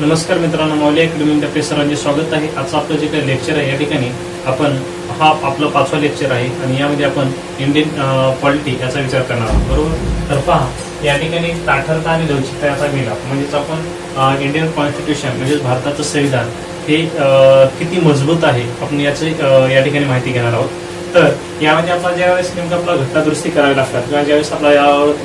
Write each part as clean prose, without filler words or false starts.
नमस्कार मित्रांनो, मौली अकॅडमी आपले सर्वांचे स्वागत आहे. आजचं आपलं जे काही लेक्चर आहे या ठिकाणी आपण आपलं 5वा लेक्चर आहे आणि यामध्ये आपण इंडियन पॉलिटी याचा विचार करणार आहोत. बरोबर. तर पहा, या ठिकाणी ताठरता आणि लवचिकता याचा मिलाप म्हणजेच आपण इंडियन कॉन्स्टिट्यूशन म्हणजेच भारताचं संविधान हे किती मजबूत आहे आपण याची या ठिकाणी माहिती घेणार आहोत. तर यामध्ये आपल्याला ज्यावेळेस नेमकं आपला घटना दुरुस्ती करावी लागतात किंवा ज्यावेळेस आपला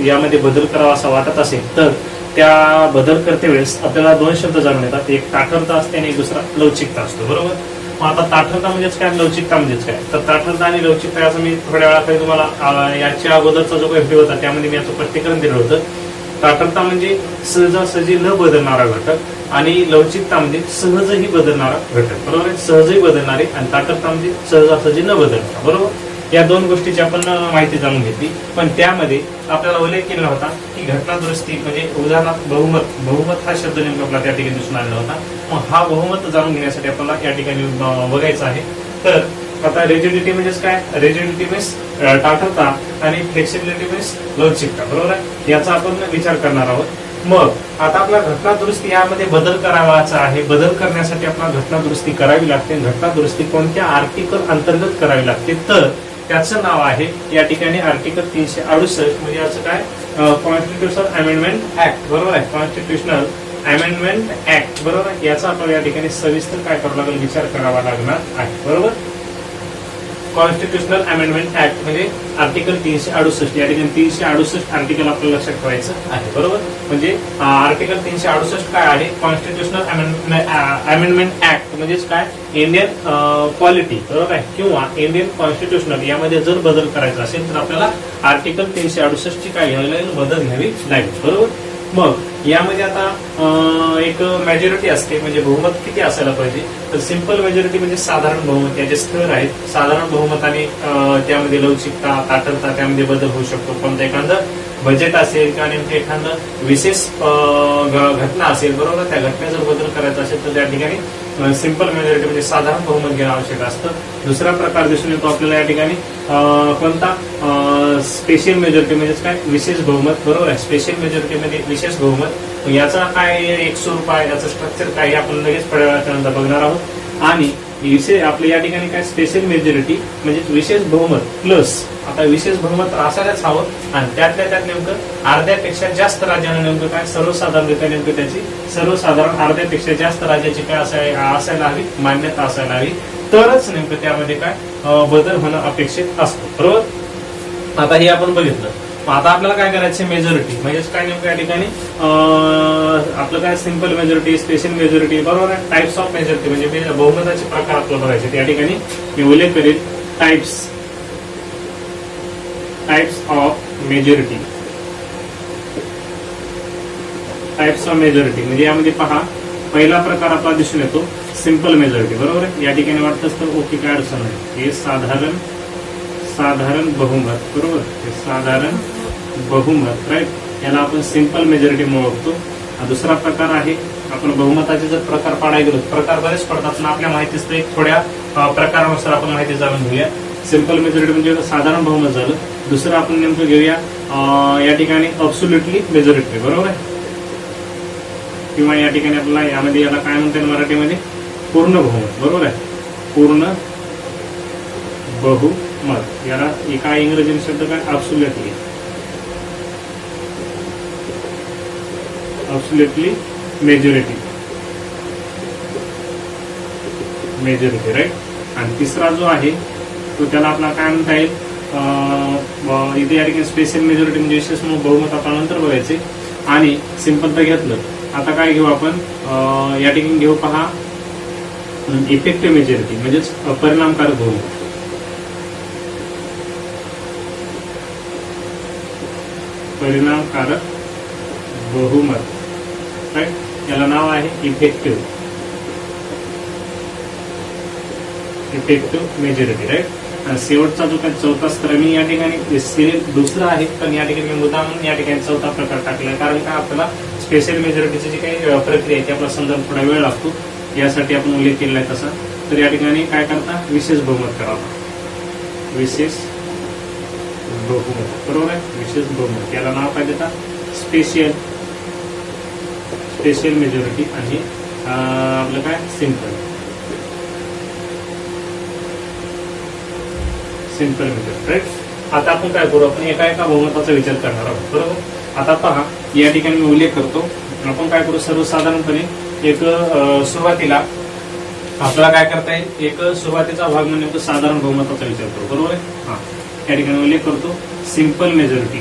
यामध्ये बदल करावा असं वाटत असेल तर त्या बदल करते वेळेस आपल्याला 2 शब्द जाणून येतात. एक ताठरता असते आणि दुसरा लवचिकता असतो. बरोबर. मग आता ताठरता म्हणजेच काय, लवचिकता म्हणजेच काय? तर ताठरता आणि लवचिकता याचं मी थोड्या वेळाखाली तुम्हाला याच्या अगोदरचा जो काही व्हिडिओ होता त्यामध्ये मी याचं स्पष्टीकरण दिलं होतं. ताठरता म्हणजे सहजासहजी न बदलणारा घटक आणि लवचिकता म्हणजे सहजही बदलणारा घटक. बरोबर आहे. सहजही बदलणारे आणि ताठरता म्हणजे सहजासहजी न बदलणारा. बरोबर. या 2 गोष्टीची आपण माहिती जाणून घेतली. पण त्यामध्ये आपल्याला उल्लेख केला होता की घटना दुरुस्ती म्हणजे उदाहरणार्थ बहुमत हा शब्द नेमका आपला त्या ठिकाणी दिसून आलेला होता. मग हा बहुमत जाणून घेण्यासाठी आपल्याला या ठिकाणी बघायचं आहे. तर आता रेजिडिटी म्हणजेच काय? रेजिडिटी मीन्स ताठरता आणि फ्लेक्सिबिलिटी मीन्स लवचिकता. बरोबर आहे. याचा आपण विचार करणार आहोत. मग आता आपला घटना दुरुस्ती यामध्ये बदल करावाचा आहे. बदल करण्यासाठी आपल्याला घटना दुरुस्ती करावी लागते. घटना दुरुस्ती कोणत्या आर्टिकल अंतर्गत करावी लागते? तर त्याचं नाव आहे या ठिकाणी आर्टिकल 368 म्हणजे याचं काय? Constitutional amendment act. बरोबर आहे. Constitutional amendment act. बरोबर आहे. याचा आपल्याला या ठिकाणी सविस्तर काय करावं लागेल, विचार करावा लागणार आहे. बरोबर. कॉन्स्टिट्यूशनल अमेंडमेंट ऍक्ट म्हणजे आर्टिकल 368. या ठिकाणी 368 आर्टिकल आपल्याला लक्षात ठेवायचं आहे. बरोबर. म्हणजे आर्टिकल 368 काय आहे? कॉन्स्टिट्यूशनल अमेंडमेंट ऍक्ट म्हणजेच काय? Indian polity. बरोबर आहे. किंवा इंडियन कॉन्स्टिट्यूशनल यामध्ये जर बदल करायचा असेल तर आपल्याला आर्टिकल 368 ची काय घ्यावी लागेल, बदल घ्यावी लागेल. बरोबर. मग यामध्ये आता एक मेजॉरिटी असते म्हणजे बहुमत किती असायला पाहिजे? तर सिंपल मेजॉरिटी म्हणजे साधारण बहुमत. याचे स्तर आहेत. साधारण बहुमताने त्यामध्ये लवचिकता, ताठरता त्यामध्ये बदल होऊ शकतो. कोणतं एखादं बजेट असेल किंवा नेमकं एखादं विशेष घटना असेल. बरोबर. त्या घटनेत जर बदल करायचा असेल तर त्या ठिकाणी सिंपल मेजॉरिटी म्हणजे साधारण बहुमत घेणं आवश्यक असतं. दुसरा प्रकार दिसून येतो आपल्याला या ठिकाणी कोणता? स्पेशल मेजॉरिटी म्हणजेच काय? विशेष बहुमत. बरोबर आहे. स्पेशल मेजॉरिटी मध्ये विशेष बहुमत. याचा काय एक स्वरूप आहे, याचं स्ट्रक्चर काय आपण लगेच थोड्या वेळानंतर बघणार आहोत. आणि विशेष आपल्या या ठिकाणी काय? स्पेशल मेजॉरिटी म्हणजे विशेष बहुमत प्लस आता विशेष बहुमत असायलाच हवं आणि त्यातल्या त्यात नेमकं अर्ध्यापेक्षा जास्त राज्यांना नेमकं काय? सर्वसाधारणरित्या नेमकं त्याची सर्वसाधारण अर्ध्यापेक्षा जास्त राज्याची काय असायला हवी, मान्यता असायला हवी. तरच नेमकं त्यामध्ये काय बदल होणं अपेक्षित असतं. बरोबर. आता हे आपण बघितलं. आता आपल्याला काय करायचं? मेजॉरिटी म्हणजेच काय नेमकं या ठिकाणी आपलं काय? Simple majority, special majority. बरोबर आहे. टाइप्स ऑफ मेजॉरिटी म्हणजे बहुमताचे प्रकार आपल्याला बघायचे. त्या ठिकाणी मी उल्लेख करेल types of majority. Types of majority म्हणजे यामध्ये पहा, पहिला प्रकार आपला दिसून येतो सिंपल मेजॉरिटी. बरोबर आहे. या ठिकाणी वाटत असतं ओके काय अडचण नाही. हे साधारण बहुमत. बरोबर. हे साधारण बहुमत. राईट. याला आपण सिंपल मेजॉरिटी म्हणून ओळखतो. दुसरा प्रकार आहे आपण बहुमताचे जर प्रकार पाडायला गेलो, प्रकार बरेच पडतात पण आपल्या माहितीच एक थोड्या प्रकारानुसार आपण माहिती जाणून घेऊया. सिंपल मेजॉरिटी म्हणजे साधारण बहुमत झालं. दुसरं आपण नेमकं घेऊया या ठिकाणी अब्सोल्युटली मेजॉरिटी. बरोबर आहे. किंवा या ठिकाणी आपल्याला यामध्ये याला काय म्हणतात मराठीमध्ये? पूर्ण बहुमत. बरोबर आहे. पूर्ण बहुमत. याला एका इंग्रजी शब्द काय? Absolutely majority. राईट. आणि तिसरा जो आहे तो त्याला आपला काय म्हणता येईल? इथे या ठिकाणी स्पेशल मेजॉरिटी म्हणजे विशेष बहुमत आपण नंतर बघायचे. आणि सिंपल तर घेतलं. आता काय घेऊ आपण? या ठिकाणी घेऊ पहा इफेक्टिव्ह मेजॉरिटी म्हणजेच परिणामकारक बहुमत. परिणामकारक बहुमत. राईट. याला नाव आहे इफेक्टिव्ह मेजॉरिटी. राईट. आणि शेवटचा जो काही चौथा स्तर मी या ठिकाणी सिरियल दुसरा आहे पण या ठिकाणी मी मुद्दा म्हणून या ठिकाणी चौथा प्रकार टाकला. कारण का आपल्याला स्पेशल मेजॉरिटीची जी काही प्रक्रिया आहे ती आपला समजायला थोडा वेळ लागतो. यासाठी आपण उल्लेख केलेला आहे तसा. तर या ठिकाणी काय करता? विशेष बहुमत करावा. विशेष बहुमत, बरोबर आहे. विशेष बहुमत याला नाव काय देतात, स्पेशल मेजॉरिटी आणि आपलं काय सिंपल मेजॉरिटी, राईट. आता आपण काय करू, आपण एका बहुमताचा विचार करणार आहोत, बरोबर. आता पहा या ठिकाणी मी उल्लेख करतो. आपण काय करू, सर्वसाधारणपणे एक सुरुवातीला आपल्याला काय करता येईल, एक सुरुवातीचा भाग म्हणजे साधारण बहुमताचा विचार करू, बरोबर आहे. हा, या ठिकाणी उल्लेख करतो सिंपल मेजॉरिटी.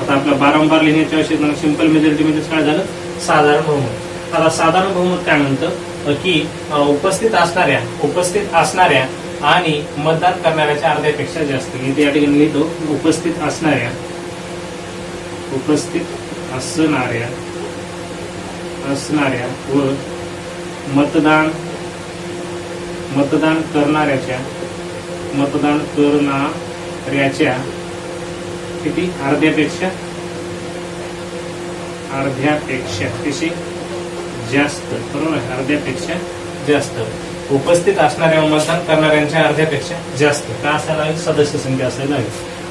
आता आपला वारंवार लिहिण्याच्या आवश्यकता, सिंपल मेजॉरिटी म्हणजे काय झालं, साधारण बहुमत. आता साधारण बहुमत काय म्हणतं की उपस्थित असणाऱ्या आणि मतदान करणाऱ्याच्या अर्ध्यापेक्षा जास्त. मी या ठिकाणी लिहितो उपस्थित असणाऱ्या व मतदान करणाऱ्याच्या किती, अर्ध्यापेक्षा कशी जास्त, बरोबर आहे. अर्ध्यापेक्षा जास्त उपस्थित असणाऱ्या व मतदान करणाऱ्यांच्या अर्ध्यापेक्षा जास्त काय असायला हवी, सदस्य संख्या असायला हवी.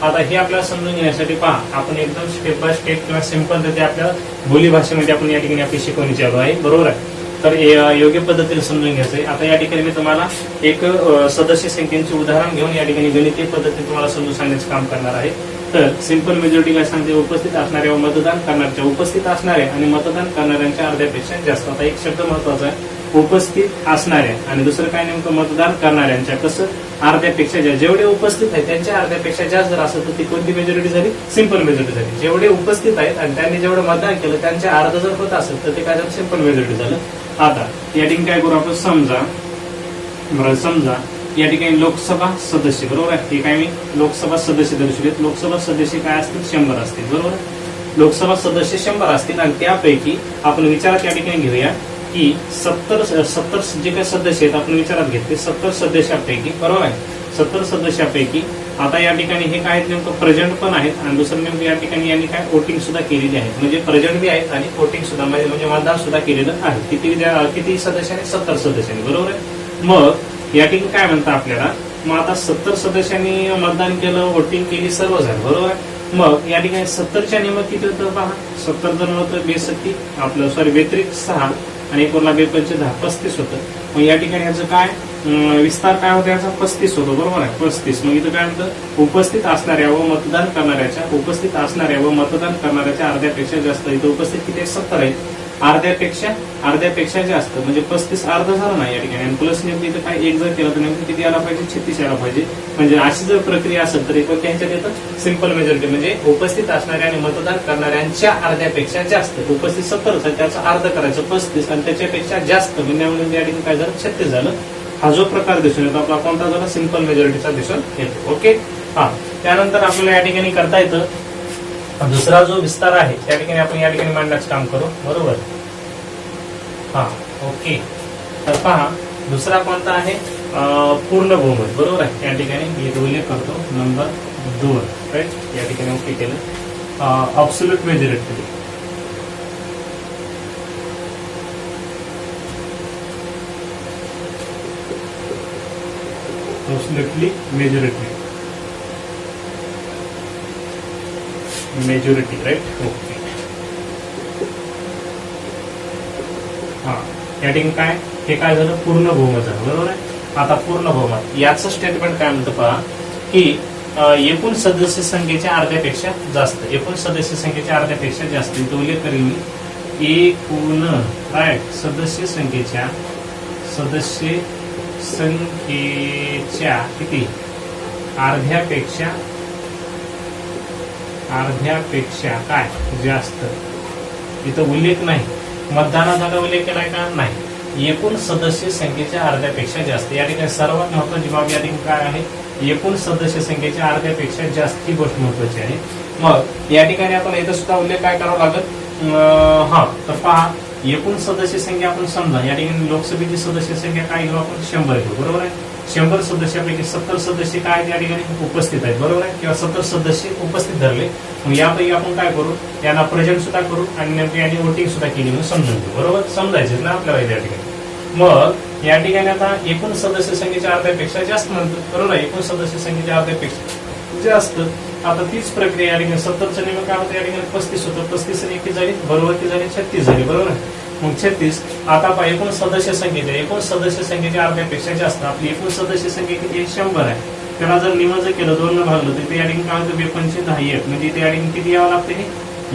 आता हे आपल्याला समजून घेण्यासाठी पहा, आपण एकदम स्टेप बाय स्टेप किंवा सिंपल रीती आपल्या बोली भाषेमध्ये आपण या ठिकाणी आपली शिकवणी चालू आहे, बरोबर आहे. तर योग्य पद्धतीने समजून घ्यायचं आहे. आता या ठिकाणी मी तुम्हाला एक सदस्य संख्येचे उदाहरण घेऊन या ठिकाणी गणितीय पद्धतीने तुम्हाला समजून सांगण्याचे काम करणार आहे. तर सिंपल मेजॉरिटी काय सांगते, उपस्थित असणाऱ्या व मतदान करणाऱ्या, उपस्थित असणाऱ्या आणि मतदान करणाऱ्यांच्या अर्ध्यापेक्षा जास्त. आता एक शब्द महत्वाचा आहे, उपस्थित असणाऱ्या आणि दुसरं काय नेमकं, मतदान करणाऱ्यांच्या कसं अर्ध्यापेक्षा जास्त. जेवढे उपस्थित आहेत त्यांच्या अर्ध्यापेक्षा जास्त जर असेल तर ती कोणती मेजॉरिटी झाली, सिंपल मेजॉरिटी झाली. जेवढे उपस्थित आहेत आणि त्यांनी जेवढं मतदान केलं त्यांच्या अर्ध जर होत असेल तर ते काय झालं, सिंपल मेजॉरिटी झालं. आता या ठिकाणी काय करू आपण, समजा या ठिकाणी लोकसभा सदस्य, बरोबर आहे. हे काय मी लोकसभा सदस्य दर्शविलेत. लोकसभा सदस्य काय असतील, 100 असतील, बरोबर. लोकसभा सदस्य 100 असतील आणि त्यापैकी आपण विचारात या ठिकाणी घेऊया की 70 जे काही सदस्य आहेत आपण विचारात घेतले, 70 सदस्यापैकी, बरोबर आहे. 70 सदस्यापैकी आता या ठिकाणी हे काय नेमकं प्रेझेंट पण आहेत आणि दुसरं नेमकं या ठिकाणी यांनी काय वोटिंग सुद्धा केलेली आहे, म्हणजे प्रेझेंट बी आहेत आणि वोटिंग सुद्धा म्हणजे मतदान सुद्धा केलेलं आहे. किती सदस्यांनी, 70 सदस्यांनी, बरोबर आहे. मग या ठिकाणी काय म्हणतात आपल्याला, मग आता 70 सदस्यांनी मतदान केलं, वोटिंग केली, सर्व झालं, बरोबर आहे. मग या ठिकाणी 70च्या नियमात किती होतं पहा, 70 जण होतं, 6 आणि 1 + 2 = 10, 35 होतं. मग या ठिकाणी याचं काय विस्तार काय होता, याचा 35 होतो, बरोबर आहे, 35. मग इथं काय म्हणतं, उपस्थित असणाऱ्या व मतदान करणाऱ्याच्या अर्ध्यापेक्षा जास्त. इथं उपस्थित किती, 70 आहेत, अर्ध्यापेक्षा जास्त म्हणजे 35 अर्ध झालं ना या ठिकाणी. आणि प्लस नेमकं इथं काय एक जर केलं तर नेमकं किती यायला पाहिजे, 36 यायला पाहिजे. म्हणजे अशी जर प्रक्रिया असेल तर पण त्यांच्यात येतं सिंपल मेजॉरिटी, म्हणजे उपस्थित असणाऱ्या आणि मतदान करणाऱ्यांच्या अर्ध्यापेक्षा जास्त. उपस्थित 70 त्याचा अर्ध करायचं 35 आणि त्याच्यापेक्षा जास्त म्हणजे या ठिकाणी काय झालं, 36 झालं. हा जो प्रकार दिसून येतो आपला कोणता झाला, सिंपल मेजॉरिटीचा दिसून येतो. ओके. हा, त्यानंतर आपल्याला या ठिकाणी करता येतं दुसरा जो विस्तार आहे त्या ठिकाणी आपण या ठिकाणी मांडण्याचं काम करू, बरोबर. हा, ओके. तर पहा दुसरा कोणता आहे, पूर्ण बहुमत, बरोबर आहे. या ठिकाणी मी उल्लेख करतो नंबर 2, राईट. या ठिकाणी ओके केलं. Absolute majority, absolutely majority, right. Okay. हा, या ठिकाणी काय, हे काय झालं, पूर्ण बहुमत झालं, बरोबर आहे. आता पूर्ण बहुमत याचं स्टेटमेंट काय म्हणतं पहा, की एकूण सदस्य संख्येच्या अर्ध्यापेक्षा जास्त, एकूण सदस्य संख्येच्या अर्ध्यापेक्षा जास्त. इथं उल्लेख करेल मी, एकूण राईट सदस्य संख्येच्या किती, अर्ध्यापेक्षा काय जास्त. इथं उल्लेख नाही, मतदानाचा उल्लेख केलाय का, नाही. एकूण सदस्य संख्येच्या अर्ध्यापेक्षा जास्त. या ठिकाणी सर्वात महत्वाची बाब या ठिकाणी काय आहे, एकूण सदस्य संख्येच्या अर्ध्यापेक्षा जास्त ही गोष्ट महत्वाची आहे. मग या ठिकाणी आपण इथं सुद्धा उल्लेख काय करावा लागेल, हा, तर पहा एकूण सदस्य संख्या आपण समजा या ठिकाणी लोकसभेची सदस्य संख्या काय घेऊ आपण, 100 घेऊ, बरोबर आहे. 100 सदस्यापैकी 70 सदस्य काय या ठिकाणी उपस्थित आहेत, बरोबर आहे, किंवा 70 सदस्य उपस्थित धरले. मग यापैकी आपण काय करू, यांना प्रेझेंट सुद्धा करू आणि यांनी वोटिंग सुद्धा केली म्हणून समजून घेऊ, बरोबर. समजायचं ना आपल्याला या ठिकाणी. मग या ठिकाणी आता एकूण सदस्य संख्येच्या अर्ध्यापेक्षा जास्त म्हणतो, बरोबर आहे, एकूण सदस्य संख्येच्या अर्ध्यापेक्षा जास्त. आता तीच प्रक्रिया या ठिकाणी 70चं नेमकं काय होतं, या ठिकाणी 35 होतं, 35 आणि 1 झाली, बरोबर ती झाली 36 झाली, बरोबर आहे. मग 36. आता पहा एकूण सदस्य संख्येच्या अर्ध्यापेक्षा जास्त. आपली एकूण सदस्य संख्या किती आहे, 100 आहे. त्याला जर निम जर केलं 2 न भागलं तर या ठिकाणी काय होतं, 52 10 1, म्हणजे त्या ठिकाणी किती यावं लागतं, हे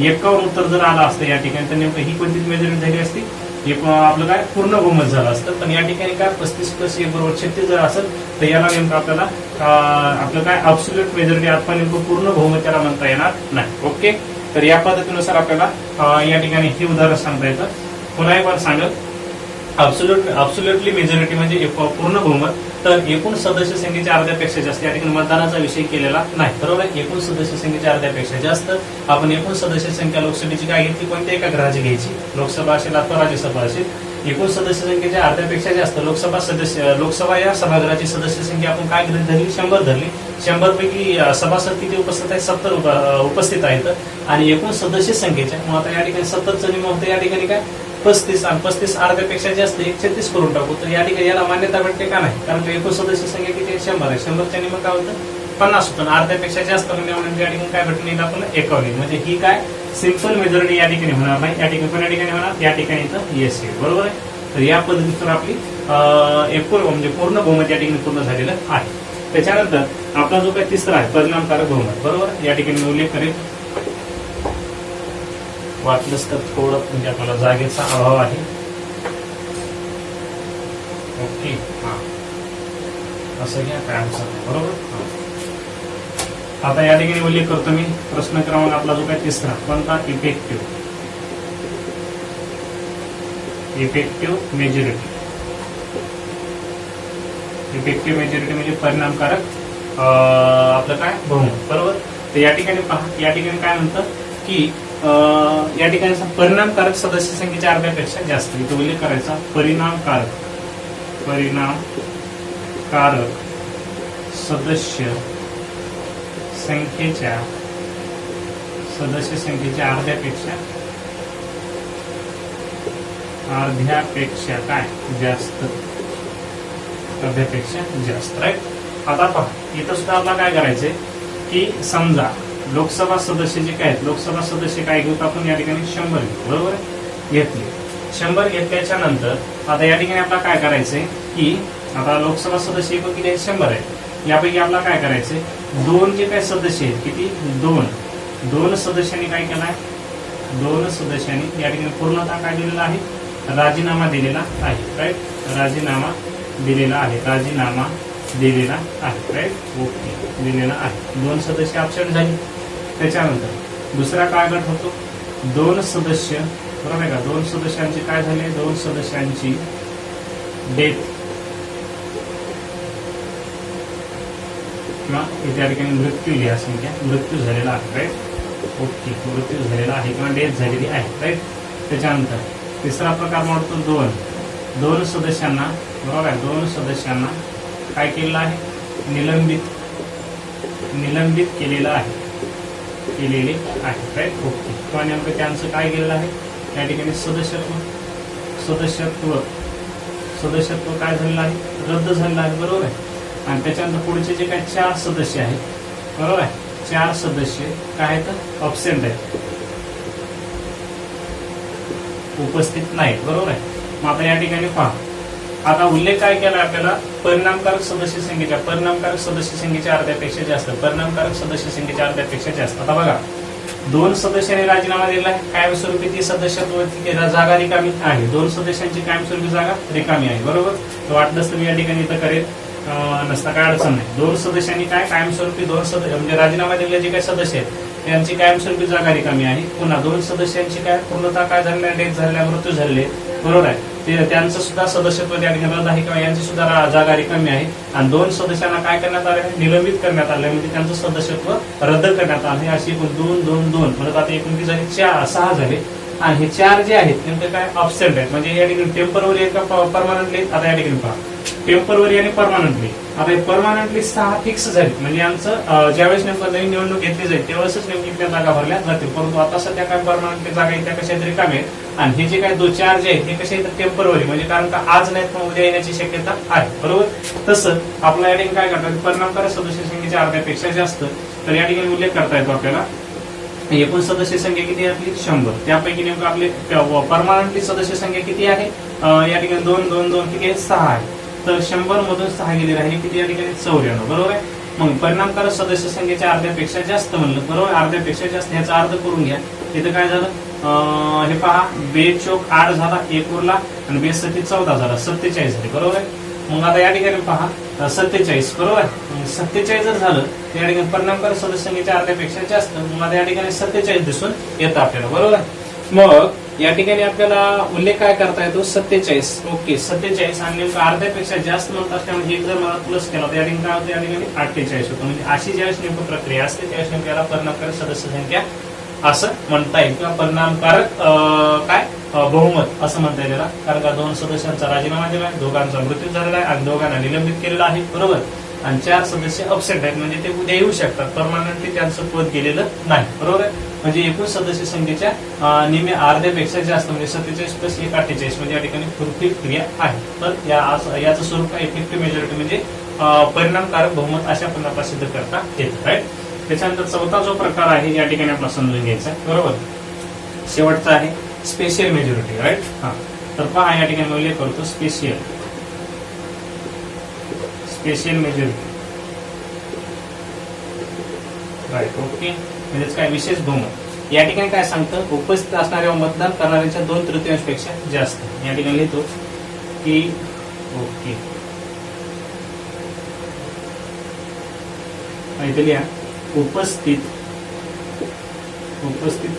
51 उत्तर जर आलं असतं या ठिकाणी, तर नेमकं ही कोणती मेजॉरिटी झाली असती, आपलं काय पूर्ण बहुमत झालं असतं. पण या ठिकाणी काय 35 + 1 = 36 जर असेल तर याला नेमकं आपल्याला आपलं काय अब्सोल्यूट मेजॉरिटी अथवा नेमकं पूर्ण बहुमत त्याला म्हणता येणार नाही. ओके, तर या पद्धतीनुसार आपल्याला या ठिकाणी हे उदाहरण सांगता येतं. पुन्हा एक बार सांगत, अब्सोल्युटली मेजॉरिटी म्हणजे पूर्ण बहुमत, तर एकूण सदस्य संख्येच्या अर्ध्यापेक्षा जास्त. या ठिकाणी मतदानाचा विषय केलेला नाही, बरोबर आहे. एकूण सदस्य संख्येच्या अर्ध्यापेक्षा जास्त. आपण एकूण सदस्य संख्या लोकसभेची काय घेतली, कोणत्या एका ग्रहाची घ्यायची, लोकसभा असेल अथवा राज्यसभा असेल. एकूण सदस्य संख्येच्या अर्ध्यापेक्षा जास्त लोकसभा या सभागृहाची सदस्य संख्या आपण काय धरली, 100 धरली. 100 पैकी सभासद किती उपस्थित आहेत, 70 उपस्थित आहेत. आणि एकूण सदस्य संख्येच्या, मग आता या ठिकाणी 70चं नियम होतं, या ठिकाणी काय 35 आणि 35 अर्ध्यापेक्षा जास्त 136 करून टाकू. तर या ठिकाणी याला मान्यता भेटते का नाही, कारण एकूण सदस्य संख्या किती आहे, 100 आहे. 100च्या नियम काय होतं, 50 होतं. अर्ध्यापेक्षा जास्त म्हणजे या ठिकाणी काय भेटून येईल आपल्याला 51. म्हणजे ही काय सिंपल मेजॉरिटी या ठिकाणी होणार नाही. या ठिकाणी कोणत्या ठिकाणी होणार, या ठिकाणी इथं येस येईल, बरोबर आहे. तर या पद्धतीतून आपली एकूण म्हणजे पूर्ण बहुमत या ठिकाणी पूर्ण झालेलं आहे. त्याच्यानंतर आपला जो काही तिसरा आहे परिणामकारक बहुमत, बरोबर, या ठिकाणी उल्लेख करेल. वाटलंच तर थोडं म्हणजे आपल्याला जागेचा अभाव आहे. ओके, हा असं घ्या, काय अडचण नाही, बरोबर. आता या ठिकाणी उल्लेख करतो मी प्रश्न क्रमांक आपला जो काही तिसरा कोणता, इफेक्टिव्ह मेजॉरिटी. इफेक्टिव्ह मेजॉरिटी म्हणजे परिणामकारक आपलं काय बहुमत, बरोबर. तर या ठिकाणी पहा, या ठिकाणी काय म्हणतं की या ठिकाणी परिणामकारक सदस्य संख्येच्या अर्ध्यापेक्षा जास्त. इथं उल्लेख करायचा परिणामकारक सदस्य संख्येच्या अर्ध्यापेक्षा काय जास्त, अर्ध्यापेक्षा जास्त, राईट. आता पहा इथं सुद्धा आपल्याला काय करायचंय की समजा लोकसभा सदस्य जे काय आहेत, लोकसभा सदस्य काय घेऊ आपण या ठिकाणी 100 घेऊ, बरोबर आहे, घेतले. 100 घेतल्याच्या नंतर आता या ठिकाणी आपल्याला काय करायचंय की आता लोकसभा सदस्य किती आहेत, 100 आहेत. यापैकी आपल्याला काय करायचंय, 2 जे काही सदस्य आहेत, किती 2 सदस्यांनी काय केलाय, 2 सदस्यांनी या ठिकाणी पूर्णतः काय दिलेला आहे, राजीनामा दिलेला आहे, राईट. राजीनामा दिलेला आहे, राईट. ओके, दिलेला आहे. 2 सदस्य ऍबसेंट झाले. त्याच्यानंतर दुसरा काय गट होतो, 2 सदस्य, बरोबर आहे का, 2 सदस्यांची काय झाले, 2 सदस्यांची डेथ किंवा त्या ठिकाणी मृत्यू लिहा संख्या, मृत्यू झालेला आहे, राईट. ओके, मृत्यू झालेला आहे किंवा डेथ झालेली आहे, राईट. त्याच्यानंतर तिसरा प्रकार म्हणतो 2 सदस्यांना, बरोबर आहे, 2 सदस्यांना काय केलेलं आहे, निलंबित केलेलं आहे, राईट. ओके, किंवा नेमकं त्यांचं काय केलेलं आहे, या ठिकाणी सदस्यत्व काय झालेलं आहे, रद्द झालेलं आहे, बरोबर आहे. आणि त्याच्यानंतर पुढचे जे काही 4 सदस्य आहेत, बरोबर आहे, 4 सदस्य काय आहेत, अब्सेंट आहेत, उपस्थित नाहीत, बरोबर आहे. मग आता या ठिकाणी पहा, आता उल्लेख काय केला आपल्याला, परिणामकारक सदस्य संख्येच्या अर्ध्यापेक्षा जास्त, आता बघा 2 सदस्यांनी राजीनामा दिला आहे, कायमस्वरूपी ती सदस्यत्व जागा रिकामी आहे, 2 सदस्यांची कायमस्वरूपी जागा रिकामी आहे, बरोबर. तर वाटलंच तुम्ही या ठिकाणी इथं करेल नसता काय अडचण नाही. 2 सदस्यांनी काय कायमस्वरूपी 2 सदस्य म्हणजे राजीनामा दिलेले जे काही सदस्य आहेत त्यांची कायमस्वरूपी जागा रिकामी आहे. पुन्हा 2 सदस्यांची काय पूर्णतः काय झालेल्या, डेथ झालेल्या, मृत्यू झालेले, बरोबर आहे, ते त्यांचं सुद्धा सदस्यत्व त्या ठिकाणी रद्द आहे किंवा यांची सुद्धा जागा रिकामी आहे. आणि 2 सदस्यांना काय करण्यात आले, निलंबित करण्यात आले, म्हणजे त्यांचं सदस्यत्व रद्द करण्यात आले. अशी 2 परत आता एकूण किती झाले, 6 झाले. आणि हे 4 जे आहेत नेमके काय अब्सेंट आहेत, म्हणजे या ठिकाणी टेम्पररी आहेत का परमनंटली आहेत. आता या ठिकाणी पहा टेम्पररी आणि परमानंटली. आता परमानंटली 6 फिक्स झाली म्हणजे आमचं ज्यावेळेस नेमकं नवीन निवडणूक घेतली जाईल तेव्हाच नेमकी त्या जागा भरल्या जातील. परंतु आता सध्या काय परमानंटली जागा आहेत त्या कशा तरी रिकाम्या आहेत आणि हे जे काय 2-4 जे आहेत हे कसे आहेत टेम्पररी म्हणजे कारण का आज नाहीत पण उद्या येण्याची शक्यता आहे. बरोबर. तसं आपल्या या ठिकाणी काय करतात परिणामकारक सदस्य संख्येच्या अर्ध्यापेक्षा जास्त. तर या ठिकाणी उल्लेख करता येतो आपल्याला एकूण सदस्य संख्या किती आहे आपली 100. त्यापैकी नेमकं आपले परमानंटली सदस्य संख्या किती आहे या ठिकाणी 2 किती आहे 6 आहे. तर 100 मधून 6 गेले राहिले किती या ठिकाणी 94. बरोबर आहे. मग परिणामकारक सदस्य संख्येच्या अर्ध्यापेक्षा जास्त म्हणलं. बरोबर. अर्ध्यापेक्षा जास्त ह्याचा अर्थ करून घ्या. इथं काय झालं हे पहा 2 चौक 8 झाला 1 उरला आणि 2 सती 14 झाला 47 झाले. बरोबर आहे. मग आता या ठिकाणी पहा 47. बरोबर आहे. 47 जर झालं तर या ठिकाणी परिणामकारक सदस्य संख्येच्या अर्ध्यापेक्षा जास्त. मग आता या ठिकाणी 47 दिसून येतं आपल्याला. बरोबर आहे. मग या ठिकाणी आपल्याला उल्लेख काय करता येतो 47. ओके 47 आणि नेमकं अर्ध्यापेक्षा जास्त म्हणत असल्यामुळे एक जर मला प्लस केला तर या ठिकाणी काय होतं या ठिकाणी 48 होतं. म्हणजे अशी ज्यावेळेस नेमकं प्रक्रिया असते त्यावेळेस नेमकं याला परिणामकारक सदस्य संख्या असं म्हणता येईल किंवा परिणामकारक काय बहुमत असं म्हणता येईल. कारण का 2 सदस्यांचा राजीनामा दिला आहे, दोघांचा मृत्यू झालेला आहे आणि दोघांना निलंबित केलेला आहे. बरोबर. आणि 4 सदस्य अपसेट आहेत म्हणजे ते उद्या येऊ शकतात. परमानंटली त्यांचं पद गेलेलं नाही. बरोबर आहे. म्हणजे एकूण सदस्य संख्येच्या निम्मे अर्ध्यापेक्षा जास्त म्हणजे 47 + 1 48 म्हणजे या ठिकाणी फुलफिल क्रिया आहे. तर याचं स्वरूप इफेक्टिव्ह मेजॉरिटी म्हणजे परिणामकारक बहुमत अशा पद्धतीने सिद्ध करता येतं. राईट. त्याच्यानंतर चौथा जो प्रकार आहे या ठिकाणी आपला समजून घ्यायचा. बरोबर. शेवटचा आहे स्पेशल मेजॉरिटी. राईट. हा तर पहा या ठिकाणी उल्लेख करतो स्पेशल मेजॉरिटी. राईट. ओके. म्हणजेच काय विशेष बहुमत. या ठिकाणी काय सांगतं उपस्थित असणाऱ्या मतदान करणाऱ्यांच्या 2/3 पेक्षा जास्त. या ठिकाणी लिहितो की ओके इथे लिहा उपस्थित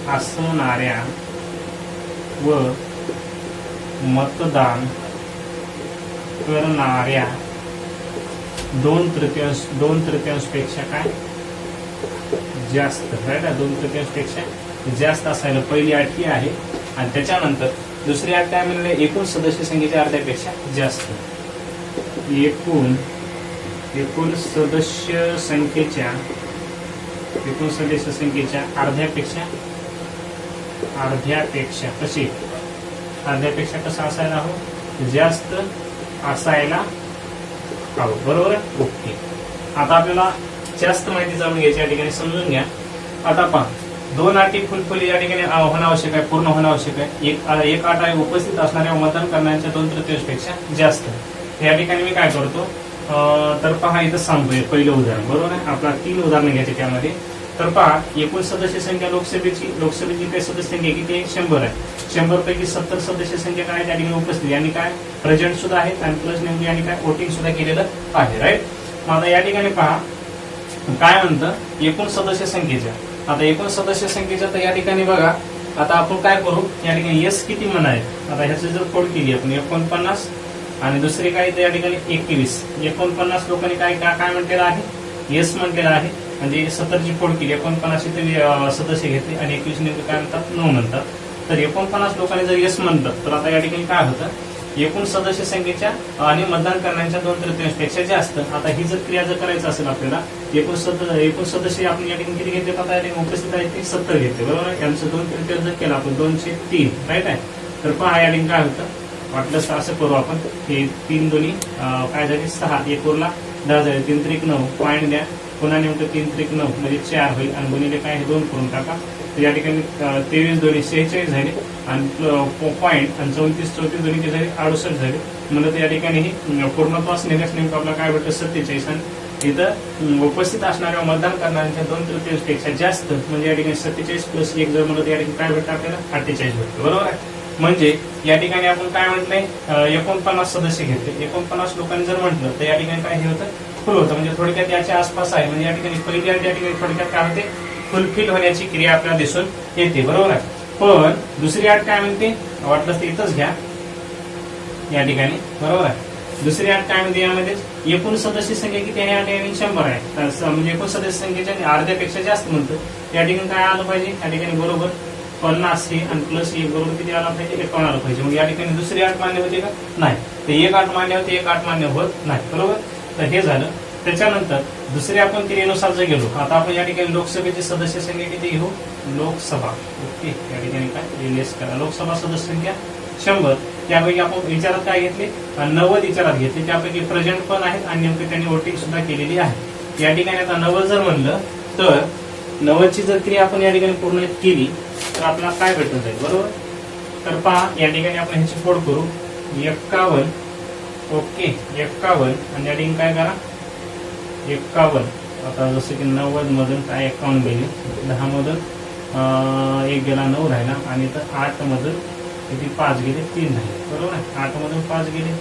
असणाऱ्या व मतदान करणाऱ्या 2/3 पेक्षा काय जास्त. राईट. 2/3 पेक्षा जास्त असायला पहिली अट ही आहे. आणि त्याच्यानंतर दुसरी अट काय म्हणले एकूण सदस्य संख्येच्या अर्ध्यापेक्षा जास्त. एकूण सदस्य संख्येच्या अर्ध्यापेक्षा कशी अर्ध्यापेक्षा कसं असायला हवं जास्त असायला हवं. बरोबर आहे. ओके. आता आपल्याला जास्त माहिती जाणून घ्यायची या ठिकाणी समजून घ्या. आता पहा 2 अटी फुलफिल या ठिकाणी होणं आवश्यक आहे पूर्ण होणं आवश्यक आहे. एक अट आहे उपस्थित असणाऱ्या मतदान करण्याच्या 2/3 पेक्षा जास्त. या ठिकाणी मी काय करतो तर पहा इथं सांगतोय पहिलं उदाहरण. बरोबर आहे. आपला 3 उदाहरणं घ्यायची त्यामध्ये. तर पहा एकूण सदस्य संख्या लोकसभेची काही सदस्य संख्या किती आहे 100 आहे. 100 पैकी 70 सदस्य संख्या काय त्या ठिकाणी उपस्थित आणि काय प्रेझेंट सुद्धा आहेत आणि प्लस नेमकी आणि काय वोटिंग सुद्धा केलेलं आहे. राईट. मग आता या ठिकाणी पहा काय म्हणतं एकूण सदस्य संख्येच्या. आता एकूण सदस्य संख्येच्या तर या ठिकाणी बघा आता आपण काय करू या ठिकाणी एस किती म्हणा आहे. आता ह्याची जर फोड केली आपण 49 आणि दुसरे काय तर या ठिकाणी 21. 49 लोकांनी काय म्हटलेलं आहे एस म्हटलेलं आहे. म्हणजे 70ची फोड केली 49 तरी सदस्य घेतले आणि 21 नेमकं काय म्हणतात नो म्हणतात. तर 49 लोकांनी जर एस म्हणतात तर आता या ठिकाणी काय होतं एकूण सदस्य संख्येच्या आणि मतदान करण्याच्या 2/3 पेक्षा जास्त. आता ही जर क्रिया जर करायचं असेल आपल्याला एकूण सदस्य आपण या ठिकाणी किती घेतले आता उपस्थित आहेत ते 70 घेतले. बरोबर आहे. यांचं 2/3 जर केलं आपण 203. राईट आहे. तर पहा या ठिकाणी काय होतं वाटलंच तर असं करू आपण हे 3 दोन्ही काय झाले 6 1 उरला 10 झाले 3 त्रिक 9 पॉईंट द्या पुन्हा नेमकं 3 त्रिक 9 म्हणजे 4 होईल आणि गुणिले काय हे 2 करून टाका. तर या ठिकाणी 23 दोन्ही 46 झाले आणि पॉईंट आणि 34 दोन्ही झाले 68 झाले. म्हणलं तर या ठिकाणी पूर्णत्वास नेण्यास नेमकं आपल्याला काय भेटतं 47 आणि इथं उपस्थित असणाऱ्या मतदान करणाऱ्यांच्या 2/3 पेक्षा जास्त म्हणजे या ठिकाणी 47 + 1 जर म्हणलं तर या ठिकाणी काय भेटतं आपल्याला 48 भेटतं. बरोबर आहे. म्हणजे या ठिकाणी आपण काय म्हटलंय 49 सदस्य घेतले 49 लोकांनी जर म्हटलं तर या ठिकाणी काय हे होतं फुल होतं. म्हणजे थोडक्यात याच्या आसपास आहे. म्हणजे या ठिकाणी पहिली अट या ठिकाणी थोडक्यात काय होते फुलफिल होण्याची क्रिया आपल्याला दिसून येते. बरोबर आहे. पण दुसरी अट काय म्हणते वाटलं तर इथंच घ्या या ठिकाणी. बरोबर आहे. दुसरी अट काय म्हणते यामध्ये एकूण सदस्य संख्या किती आहे या ठिकाणी 100 आहे. म्हणजे एकूण सदस्य संख्येच्या अर्ध्यापेक्षा जास्त म्हणतं या ठिकाणी काय आलं पाहिजे या ठिकाणी बरोबर 50 हे आणि प्लस 1 बरोबर किती आला पाहिजे 51 आला पाहिजे. मग या ठिकाणी दुसरी अट मान्य होते का नाही, तर एक अट मान्य होते, एक अट मान्य होत नाही. बरोबर, तर हे झालं. त्याच्यानंतर दुसरे आपण क्रियेनुसार जर गेलो, आता आपण या ठिकाणी लोकसभेची सदस्य संख्या किती घेऊ, लोकसभा. ओके, या ठिकाणी काय रिलेस करा, लोकसभा सदस्य संख्या 100. त्यापैकी आपण विचारात काय घेतले, 90 विचारात घेतले. त्यापैकी प्रेझेंट पण आहेत आणि नेमके त्यांनी वोटिंग सुद्धा केलेली आहे. या ठिकाणी आता 90 जर म्हणलं तर 90ची जर क्रिया आपण या ठिकाणी पूर्ण केली तर आपल्याला काय भेटून जाईल. बरोबर, तर पहा या ठिकाणी आपण ह्याची फोड करू 51. ओके, 51 आणि या ठिकाणी काय करा 51. आता जसं की 90 मधून काय 51 गेले, 10 मधून 1 गेला 9 राहिला आणि तर 8 मधून किती 5 गेले 3 राहिले. बरोबर आहे, 8 मधून 5 गेले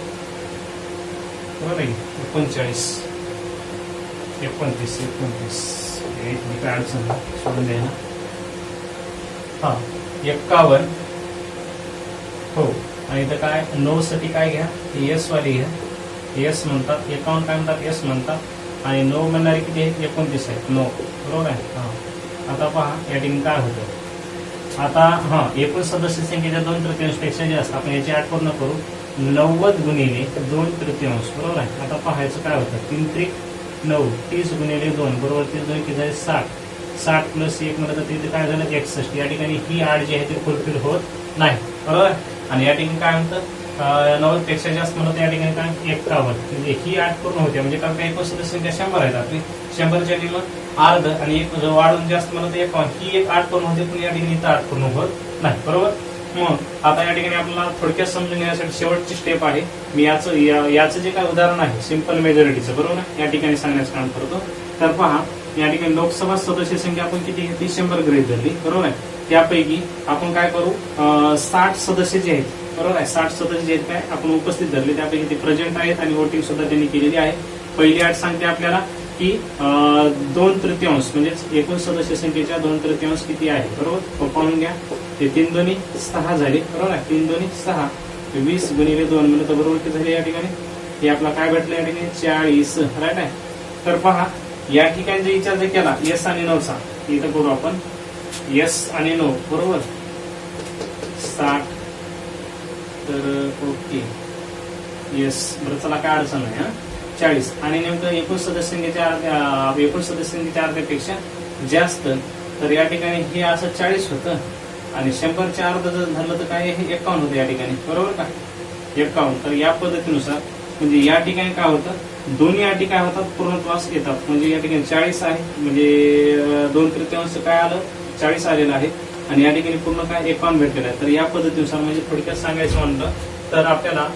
बरोबर आहे 39 काय अडचण सोडून द्यायला. हा 51 हो, आणि इथं काय 9 साठी काय घ्या, एस वाली घ्या. एस म्हणतात, 51 काय म्हणतात एस म्हणतात आणि 9 म्हणणारे किती आहेत 29 आहेत 9. बरोबर आहे. हा आता पहा या ठिकाणी काय होतं. आता एकूण सदस्य संख्येच्या 2/3 पेक्षा जास्त आपण याची आठ पूर्ण करू. 90 गुणिले 2/3. बरोबर आहे. आता पहायचं काय होतं 3 त्रिक 9, 30 गुणिले 2 बरोबर 30 2 किती झाले 60. 60 प्लस 1 म्हणलं तर तिथे काय झालं 61. या ठिकाणी ही आठ जी आहे ती फुलफिल होत नाही. बरोबर, आणि या ठिकाणी काय म्हणतं 90 पेक्षा जास्त म्हणत या ठिकाणी काय 51. म्हणजे ही आठ पूर्ण होते. म्हणजे काय एकूण सदस्य संख्या 100 आहेत आपली. 100च्या मग अर्ध आणि एक वाढून जास्त म्हणत 51. ही एक आठ पूर्ण होते पण या ठिकाणी इथं आठ पूर्ण होत नाही. बरोबर, मग आता या ठिकाणी आपल्याला थोडक्यात समजून घेण्यासाठी शेवटची स्टेप आहे. मी याचं जे काय उदाहरण आहे सिंपल मेजॉरिटीचं बरोबर ना, या ठिकाणी सांगण्याचं काम करतो. तर पहा या ठिकाणी लोकसभा सदस्य संख्या आपण किती घेतली 100 गृहीत धरली. बरोबर आहे. त्यापैकी आपण काय करू 60 सदस्य जे आहेत बरोबर आहे 60 सदस्य जे आहेत काय आपण उपस्थित धरले. त्यापैकी ते प्रेझेंट आहेत आणि वोटिंग सुद्धा त्यांनी केलेली आहे. पहिली अट सांगते आपल्याला की 2/3 म्हणजे एकूण सदस्य संख्येच्या 2/3 किती आहे. बरोबर, पाहून घ्या ते 3 दोन्ही 6 झाले. बरोबर आहे, 3 दोन्ही 6 20 गुणिले 2 म्हणलं तर बरोबर किती झाले या ठिकाणी हे आपला काय भेटलं या ठिकाणी 40. राईट आहे. तर पहा या ठिकाणी जर विचार जर केला एस आणि 9चा इथं करू आपण एस आणि 9 बरोबर 60. तर ओके येस बरं चला काय अडचण नाही. 40 आणि नेमकं एकूण सदस्य संख्येच्या अर्ध्यापेक्षा जास्त. तर या ठिकाणी हे असं 40 होतं आणि 100च्या अर्ध जर धरलं तर काय हे 51 होतं या ठिकाणी. बरोबर का 51. तर या पद्धतीनुसार म्हणजे या ठिकाणी काय होतं दोन्ही अटी काय होतात पूर्णत्वास येतात. म्हणजे या ठिकाणी 40 आहे म्हणजे 2/3 काय आलं 40 आलेलं आहे आणि या ठिकाणी पूर्ण काय 51 भेटलेलं आहे. तर या पद्धतीनुसार म्हणजे थोडक्यात सांगायचं म्हणलं तर आपल्याला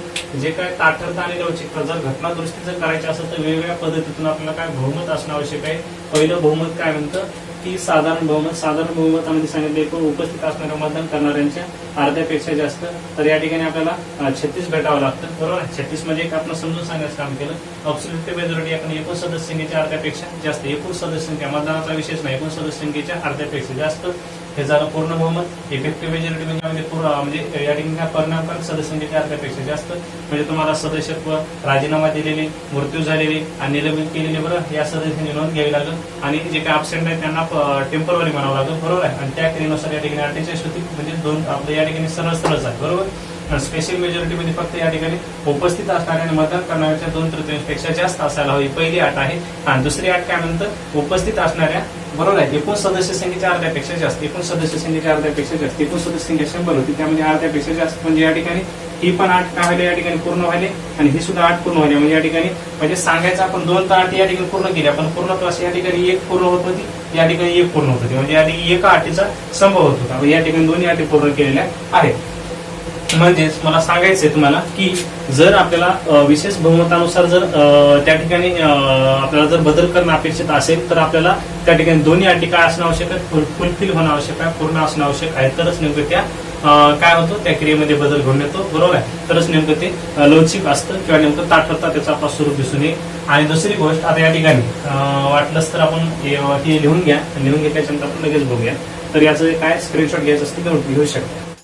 जे काय ताठरता आणि लवचिकता जर घटना दुरुस्ती जर करायची असेल तर वेगवेगळ्या पद्धतीतून आपल्याला काय बहुमत असणं आवश्यक आहे. पहिलं बहुमत काय म्हणतं की साधारण बहुमतामध्ये सांगितले एकूण उपस्थित असणाऱ्या मतदान करणाऱ्यांच्या अर्ध्यापेक्षा जास्त. तर या ठिकाणी आपल्याला 36 भेटावं लागतं. बरोबर आहे. 36 म्हणजे एक आपण समजून सांगायचं काम केलं. अब्सोल्यूट मेजॉरिटी आपण एकूण सदस्य संख्येच्या अर्ध्यापेक्षा जास्त. एकूण सदस्य संख्या मतदानाचा विशेष नाही, एकूण सदस्य संख्येच्या अर्ध्यापेक्षा जास्त हे झालं पूर्ण बहुमत. इफेक्टिव्ह मेजॉरिटी म्हणजे या ठिकाणी परिणामकारक सदस्य संख्येच्या अर्ध्यापेक्षा जास्त. म्हणजे तुम्हाला सदस्यत्व राजीनामा दिलेले मृत्यू झालेले आणि निलंबित केलेले बरं या सदस्यांनी नोंद घ्यावी लागेल आणि जे काही अब्सेंट आहे त्यांना टेम्पररी म्हणावं लागेल. बरोबर आहे. आणि त्या क्रियेनुसार या ठिकाणी 48 होती म्हणजे 2 आपल्या या ठिकाणी सरळच आहे. बरोबर. स्पेशल मेजॉरिटी मध्ये फक्त या ठिकाणी उपस्थित असणाऱ्या आणि मतदान करणाऱ्याच्या 2/3 पेक्षा जास्त असायला हवी पहिली अट आहे. आणि दुसरी अट काय म्हणतं उपस्थित असणाऱ्या बरोबर आहे एकूण सदस्य संख्येच्या अर्ध्यापेक्षा जास्त. एकूण सदस्य संख्येच्या अर्ध्यापेक्षा जास्त. एकूण सदस्य संख्या 100 होती त्यामध्ये अर्ध्यापेक्षा जास्त. म्हणजे या ठिकाणी ही पण आठ काय व्हायला या ठिकाणी पूर्ण व्हायले आणि ही सुद्धा आठ पूर्ण व्हायला. म्हणजे या ठिकाणी म्हणजे सांगायचं आपण 2 तर अटी या ठिकाणी पूर्ण केल्या पण पूर्णत्वास या ठिकाणी 1 पूर्ण होत होती या ठिकाणी 1 पूर्ण होत होती. म्हणजे या ठिकाणी एका अटीचा संभव होत होता. या ठिकाणी दोन्ही अटी पूर्ण केलेल्या आहेत. म्हणजेच मला सांगायचंय तुम्हाला की जर आपल्याला विशेष बहुमतानुसार जर त्या ठिकाणी आपल्याला जर बदल करणं अपेक्षित असेल तर आपल्याला त्या ठिकाणी दोन्ही अटी काय असणं आवश्यक आहे फुलफिल होणं आवश्यक आहे पूर्ण असणं आवश्यक आहे. तरच नेमकं त्या काय होतं त्या क्रियेमध्ये बदल घडून येतो. बरोबर आहे. तरच नेमकं ते लवचिक असतं किंवा नेमकं ताठरता त्याचा आपला स्वरूप दिसून येईल. आणि दुसरी गोष्ट आता या ठिकाणी वाटलंच तर आपण हे लिहून घ्या. लिहून घेतल्याच्यानंतर आपण लगेच बघूया. तर याचं काय स्क्रीनशॉट घ्यायचं असतं ते घेऊ शकता.